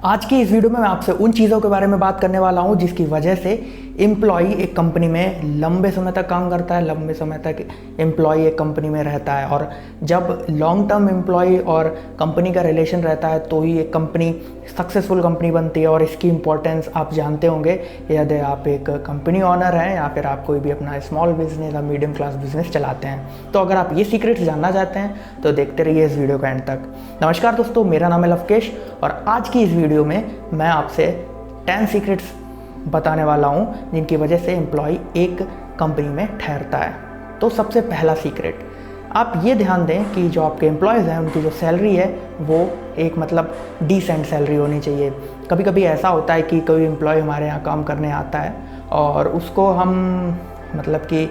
आज की इस वीडियो में मैं आपसे उन चीज़ों के बारे में बात करने वाला हूं जिसकी वजह से एम्प्लॉई एक कंपनी में लंबे समय तक काम करता है, लंबे समय तक एम्प्लॉई एक कंपनी में रहता है। और जब लॉन्ग टर्म एम्प्लॉई और कंपनी का रिलेशन रहता है तो ही एक कंपनी सक्सेसफुल कंपनी बनती है। और इसकी इंपॉर्टेंस आप जानते होंगे यदि आप एक कंपनी ऑनर हैं या फिर आप कोई भी अपना स्मॉल बिजनेस या मीडियम क्लास बिजनेस चलाते हैं। तो अगर आप ये सीक्रेट्स जानना चाहते हैं तो देखते रहिए इस वीडियो का एंड तक। नमस्कार दोस्तों, मेरा नाम है लवकेश और आज की इस वीडियो में मैं आपसे 10 सीक्रेट्स बताने वाला हूँ जिनकी वजह से एम्प्लॉय एक कंपनी में ठहरता है। तो सबसे पहला सीक्रेट, आप ये ध्यान दें कि जो आपके एम्प्लॉयज़ हैं उनकी जो सैलरी है वो एक डिसेंट सैलरी होनी चाहिए। कभी कभी ऐसा होता है कि कोई एम्प्लॉय हमारे यहाँ काम करने आता है और उसको हम कि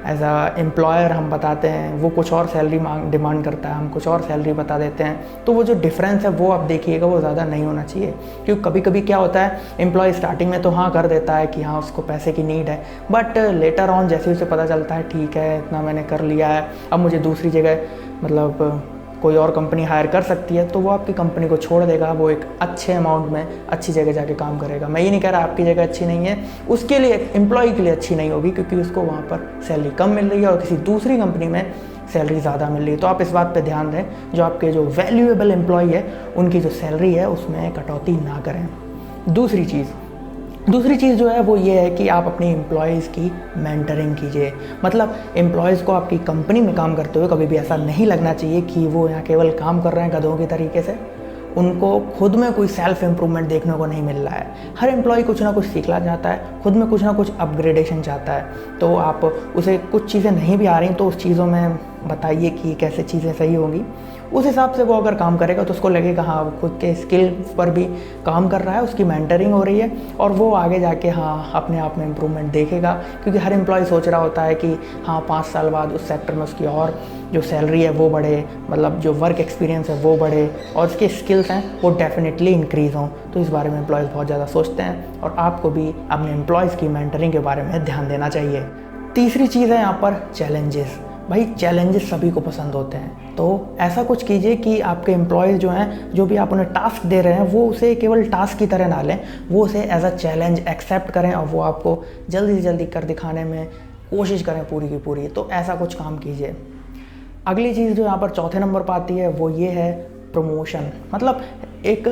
एज आ एम्प्लॉयर हम बताते हैं, वो कुछ और सैलरी डिमांड करता है, हम कुछ और सैलरी बता देते हैं। तो वो जो डिफरेंस है वो आप देखिएगा, वो ज़्यादा नहीं होना चाहिए। क्योंकि कभी कभी क्या होता है, एम्प्लॉय स्टार्टिंग में तो हाँ कर देता है कि हाँ उसको पैसे की नीड है, बट लेटर ऑन जैसे उसे पता चलता है ठीक है इतना मैंने कर लिया है, अब मुझे दूसरी जगह कोई और कंपनी हायर कर सकती है, तो वो आपकी कंपनी को छोड़ देगा। वो एक अच्छे अमाउंट में अच्छी जगह जाके काम करेगा। मैं ये नहीं कह रहा आपकी जगह अच्छी नहीं है, उसके लिए एम्प्लॉय के लिए अच्छी नहीं होगी क्योंकि उसको वहाँ पर सैलरी कम मिल रही है और किसी दूसरी कंपनी में सैलरी ज़्यादा मिल रही है। तो आप इस बात पे ध्यान दें, जो आपके जो वैल्यूएबल एम्प्लॉय है उनकी जो सैलरी है उसमें कटौती ना करें। दूसरी चीज़ जो है वो ये है कि आप अपनी एम्प्लॉयज़ की मेंटरिंग कीजिए। एम्प्लॉयज़ को आपकी कंपनी में काम करते हुए कभी भी ऐसा नहीं लगना चाहिए कि वो यहाँ केवल काम कर रहे हैं गधों की तरीके से। उनको खुद में कोई सेल्फ इम्प्रूवमेंट देखने को नहीं मिल रहा है। हर एम्प्लॉय कुछ ना कुछ सीखना चाहता है, खुद में कुछ ना कुछ अपग्रेडेशन चाहता है। तो आप उसे कुछ चीज़ें नहीं भी आ रही तो उस चीज़ों में बताइए कि कैसे चीज़ें सही होंगी। उस हिसाब से वो अगर काम करेगा तो उसको लगेगा हाँ वो खुद के स्किल पर भी काम कर रहा है, उसकी मेंटरिंग हो रही है और वो आगे जाके हाँ अपने आप में इम्प्रूवमेंट देखेगा। क्योंकि हर एम्प्लॉय सोच रहा होता है कि हाँ 5 साल बाद उस सेक्टर में उसकी और जो सैलरी है वो बढ़े, जो वर्क एक्सपीरियंस है वो बढ़े और उसके स्किल्स हैं वो डेफिनेटली इंक्रीज़ हों। तो इस बारे में एम्प्लॉयज़ बहुत ज़्यादा सोचते हैं और आपको भी अपने एम्प्लॉयज़ की मेंटरिंग के बारे में ध्यान देना चाहिए। तीसरी चीज़ है यहाँ पर चैलेंजेस। भाई चैलेंजेस सभी को पसंद होते हैं, तो ऐसा कुछ कीजिए कि आपके एम्प्लॉयज़ जो हैं, जो भी आप उन्हें टास्क दे रहे हैं वो उसे केवल टास्क की तरह ना लें, वो उसे एज अ चैलेंज एक्सेप्ट करें और वो आपको जल्दी से जल्दी कर दिखाने में कोशिश करें पूरी की पूरी। तो ऐसा कुछ काम कीजिए। अगली चीज़ जो यहाँ पर चौथे नंबर पर आती है वो ये है प्रमोशन। एक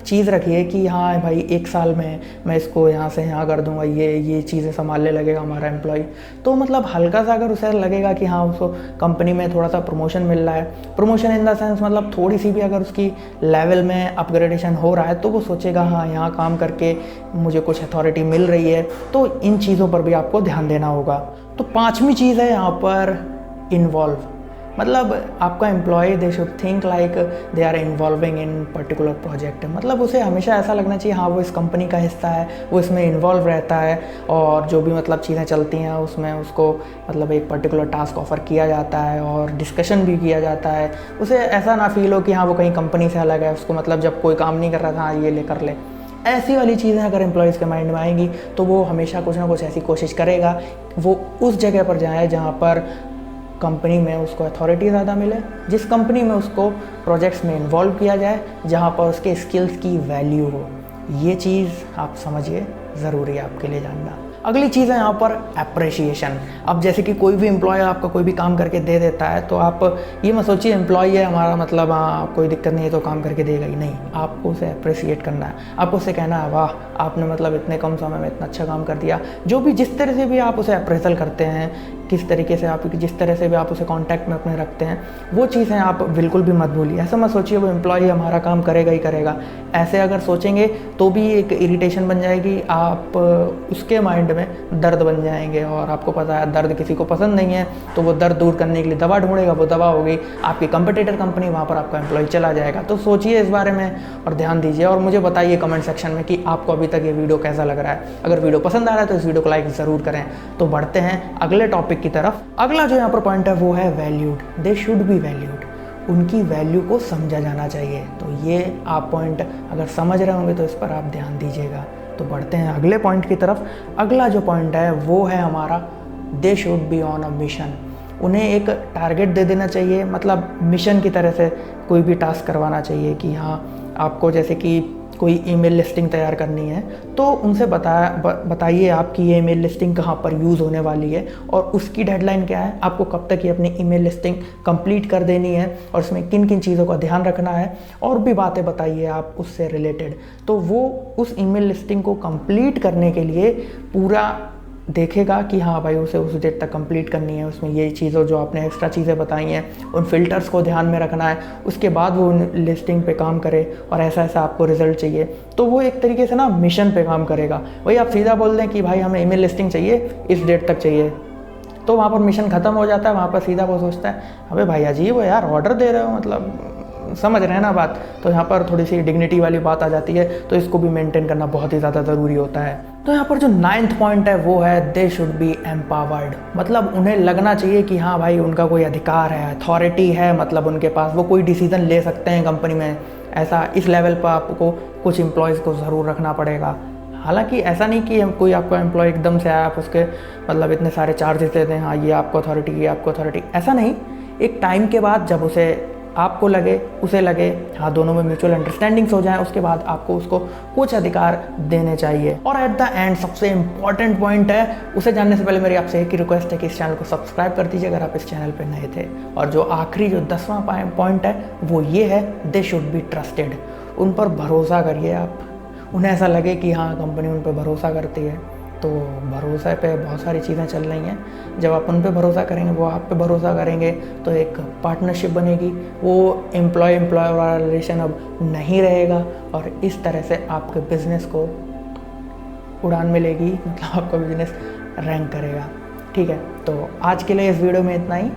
चीज़ रखिए कि हाँ भाई 1 साल में मैं इसको यहाँ से यहाँ कर दूँगा, ये चीज़ें संभालने लगेगा हमारा एम्प्लॉय। तो हल्का सा अगर उसे लगेगा कि हाँ उसको कंपनी में थोड़ा सा प्रमोशन मिल रहा है, प्रमोशन इन द सेंस थोड़ी सी भी अगर उसकी लेवल में अपग्रेडेशन हो रहा है तो वो सोचेगा हाँ यहाँ काम करके मुझे कुछ अथॉरिटी मिल रही है। तो इन चीज़ों पर भी आपको ध्यान देना होगा। तो 5वीं चीज़ है यहाँ पर इन्वॉल्व। आपका employ they should think like they are involving in particular project. उसे हमेशा ऐसा लगना चाहिए हाँ वो इस कंपनी का हिस्सा है, वो इसमें इन्वॉल्व रहता है और जो भी चीज़ें चलती हैं उसमें उसको एक पर्टिकुलर टास्क ऑफर किया जाता है और डिस्कशन भी किया जाता है। उसे ऐसा ना फील हो कि हाँ वो कहीं कंपनी से अलग है, उसको जब कोई काम नहीं कर रहा था हाँ ये ले कर ले। ऐसी वाली चीज़ें अगर एम्प्लॉयज़ के माइंड में आएंगी तो वो हमेशा कुछ ना कुछ ऐसी कोशिश करेगा वो उस जगह पर जाए जहाँ पर कंपनी में उसको अथॉरिटी ज़्यादा मिले, जिस कंपनी में उसको प्रोजेक्ट्स में इन्वॉल्व किया जाए, जहाँ पर उसके स्किल्स की वैल्यू हो। ये चीज़ आप समझिए, ज़रूरी है आपके लिए जानना। अगली चीज़ है यहाँ पर अप्रिशिएशन। अब जैसे कि कोई भी एम्प्लॉय आपका कोई भी काम करके दे देता है तो आप ये मत सोचिए एम्प्लॉय है हमारा हाँ कोई दिक्कत नहीं है तो काम करके देगा ही नहीं। आपको उसे अप्रिशिएट करना है, आपको उसे कहना है वाह आपने इतने कम समय में इतना अच्छा काम कर दिया। जो भी जिस तरह से भी आप उसे अप्रेजल करते हैं, किस तरीके से आप जिस तरह से भी आप उसे कांटेक्ट में अपने रखते हैं, वो चीज़ें आप बिल्कुल भी मत भूलिए। ऐसा मत सोचिए वो एम्प्लॉय हमारा काम करेगा ही करेगा। ऐसे अगर सोचेंगे तो भी एक इरिटेशन बन जाएगी, आप उसके माइंड में दर्द बन जाएंगे और आपको पता है दर्द किसी को पसंद नहीं है। तो वो दर्द दूर करने के लिए दवा ढूंढेगा, वो दवा हो गई आपकी कंपटीटर कंपनी, वहाँ पर आपका एम्प्लॉय चला जाएगा। तो सोचिए इस बारे में और ध्यान दीजिए और मुझे बताइए कमेंट सेक्शन में कि आपको अभी तक ये वीडियो कैसा लग रहा है। अगर वीडियो पसंद आ रहा है तो इस वीडियो को लाइक ज़रूर करें। तो बढ़ते हैं अगले टॉपिक की तरफ। अगला जो यहाँ पर पॉइंट है वो है valued. They should be valued. उनकी वैल्यू को समझा जाना चाहिए। तो ये आप पॉइंट अगर समझ रहे होंगे तो इस पर आप ध्यान दीजिएगा। तो बढ़ते हैं अगले पॉइंट की तरफ। अगला जो पॉइंट है वो है हमारा they should be on a mission. उन्हें एक टारगेट दे देना चाहिए, मिशन की तरह से कोई भी टास्क करवाना चाहिए कि हाँ आपको जैसे कि कोई ईमेल लिस्टिंग तैयार करनी है तो उनसे बताइए आप कि ये ईमेल लिस्टिंग कहाँ पर यूज़ होने वाली है और उसकी डेडलाइन क्या है, आपको कब तक ये अपनी ईमेल लिस्टिंग कंप्लीट कर देनी है और उसमें किन किन चीज़ों का ध्यान रखना है, और भी बातें बताइए आप उससे रिलेटेड। तो वो उस ईमेल लिस्टिंग को कंप्लीट करने के लिए पूरा देखेगा कि हाँ भाई उसे उस डेट तक कंप्लीट करनी है, उसमें ये चीज़ें जो आपने एक्स्ट्रा चीज़ें बताई हैं उन फिल्टर्स को ध्यान में रखना है, उसके बाद वो उन लिस्टिंग पे काम करे और ऐसा ऐसा आपको रिजल्ट चाहिए। तो वो एक तरीके से ना मिशन पे काम करेगा। वही आप सीधा बोल दें कि भाई हमें ईमेल लिस्टिंग चाहिए, इस डेट तक चाहिए, तो वहाँ पर मिशन ख़त्म हो जाता है। वहाँ पर सीधा वो सोचता है अबे भाई अजीब है यार, ऑर्डर दे रहे हो, मतलब समझ रहे हैं ना बात। तो यहाँ पर थोड़ी सी डिग्निटी वाली बात आ जाती है, तो इसको भी मेंटेन करना बहुत ही ज़्यादा ज़रूरी होता है। तो यहाँ पर जो 9th पॉइंट है वो है दे शुड बी एम्पावर्ड। मतलब उन्हें लगना चाहिए कि हाँ भाई उनका कोई अधिकार है, अथॉरिटी है, मतलब उनके पास वो कोई डिसीज़न ले सकते हैं कंपनी में। ऐसा इस लेवल पर आपको कुछ एम्प्लॉयज़ को ज़रूर रखना पड़ेगा। हालांकि ऐसा नहीं कि कोई आपका एम्प्लॉय एकदम से आया आप उसके मतलब इतने सारे चार्जेस देते हैं, हाँ ये आपको अथॉरिटी, ये आपको अथॉरिटी, ऐसा नहीं। एक टाइम के बाद जब उसे आपको लगे उसे लगे हाँ दोनों में म्यूचुअल अंडरस्टैंडिंग्स हो जाएं, उसके बाद आपको उसको कुछ अधिकार देने चाहिए। और एट द एंड सबसे इम्पॉर्टेंट पॉइंट है, उसे जानने से पहले मेरी आपसे एक ही रिक्वेस्ट है कि इस चैनल को सब्सक्राइब कर दीजिए अगर आप इस चैनल पर नए थे। और जो आखिरी जो 10वां पॉइंट है वो ये है दे शुड बी ट्रस्टेड। उन पर भरोसा करिए आप, उन्हें ऐसा लगे कि हाँ कंपनी उन पर भरोसा करती है। तो भरोसे पे बहुत सारी चीज़ें चल रही हैं। जब आप उन पे भरोसा करेंगे, वो आप पे भरोसा करेंगे, तो एक पार्टनरशिप बनेगी। वो एम्प्लॉय वाला रिलेशन अब नहीं रहेगा और इस तरह से आपके बिज़नेस को उड़ान मिलेगी, मतलब आपका बिज़नेस रैंक करेगा। ठीक है, तो आज के लिए इस वीडियो में इतना ही,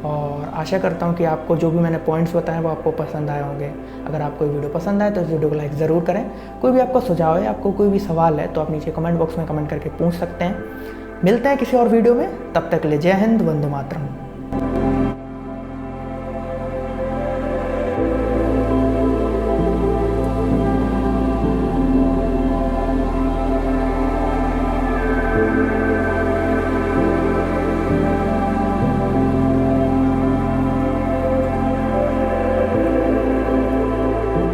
और आशा करता हूँ कि आपको जो भी मैंने पॉइंट्स बताए वो आपको पसंद आए होंगे। अगर आपको ये वीडियो पसंद आए तो इस वीडियो को लाइक ज़रूर करें। कोई भी आपका सुझाव है, आपको कोई भी सवाल है तो आप नीचे कमेंट बॉक्स में कमेंट करके पूछ सकते हैं। मिलते हैं किसी और वीडियो में, तब तक के लिए जय हिंद, वंदे मातरम।